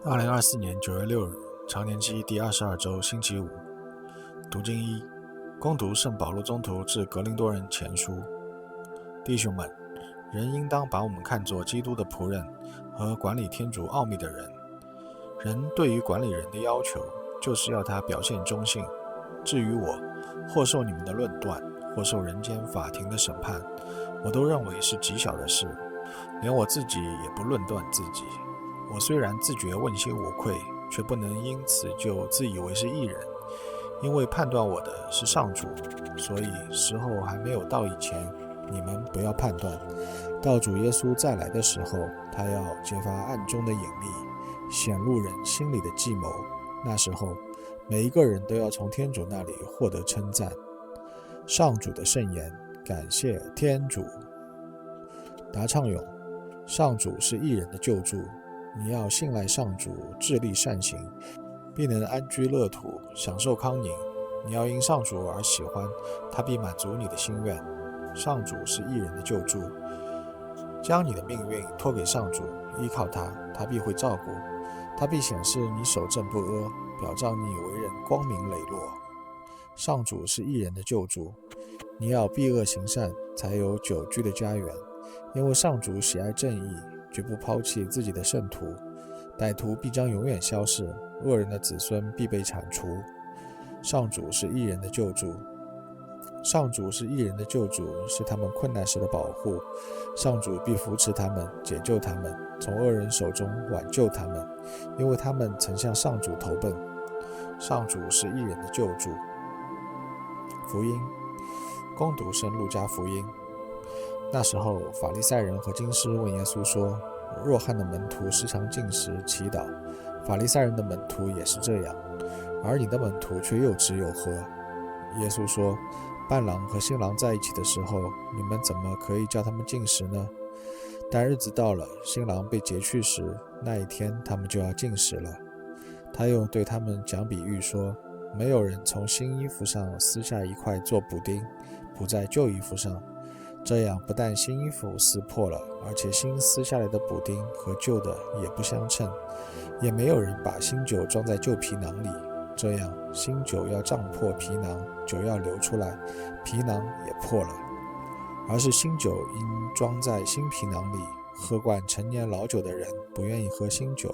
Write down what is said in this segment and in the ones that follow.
2024年9月6日，常年期第22周，星期五。读经一，攻读圣保禄宗徒致格林多人前书。弟兄们，人应当把我们看作基督的仆人和管理天主奥秘的人。人对于管理人的要求，就是要他表现忠信。至于我，或受你们的论断，或受人间法庭的审判，我都认为是极小的事，连我自己也不论断自己。我虽然自觉问心无愧，却不能因此就自以为是义人，因为判断我的是上主，所以时候还没有到以前，你们不要判断。到主耶稣再来的时候，他要揭发暗中的隐秘，显露人心里的计谋。那时候，每一个人都要从天主那里获得称赞。上主的圣言，感谢天主。答唱咏：上主是义人的救助，你要信赖上主，致力善行，必能安居乐土，享受康宁。你要因上主而喜欢，他必满足你的心愿。上主是义人的救助，将你的命运托给上主，依靠他，他必会照顾，他必显示你守正不阿，表彰你为人光明磊落。上主是义人的救助，你要避恶行善，才有久居的家园。因为上主喜爱正义，绝不抛弃自己的圣徒，歹徒必将永远消逝，恶人的子孙必被铲除。上主是义人的救助，上主是义人的救主，是他们困难时的保护。上主必扶持他们，解救他们，从恶人手中挽救他们，因为他们曾向上主投奔。上主是义人的救助。福音，攻读圣路加福音。那时候，法利赛人和经师问耶稣说：若翰的门徒时常禁食祈祷，法利赛人的门徒也是这样，而你的门徒却又吃又喝。耶稣说：伴郎和新郎在一起的时候，你们怎么可以叫他们禁食呢？但日子到了，新郎被劫去时，那一天他们就要禁食了。他又对他们讲比喻说：没有人从新衣服上撕下一块做补丁，补在旧衣服上，这样不但新衣服撕破了，而且新撕下来的补丁和旧的也不相称。也没有人把新酒装在旧皮囊里，这样新酒要胀破皮囊，酒要流出来，皮囊也破了。而是新酒应装在新皮囊里。喝惯陈年老酒的人不愿意喝新酒，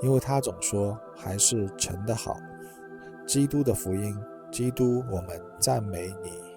因为他总说还是陈的好。基督的福音。基督，我们赞美你。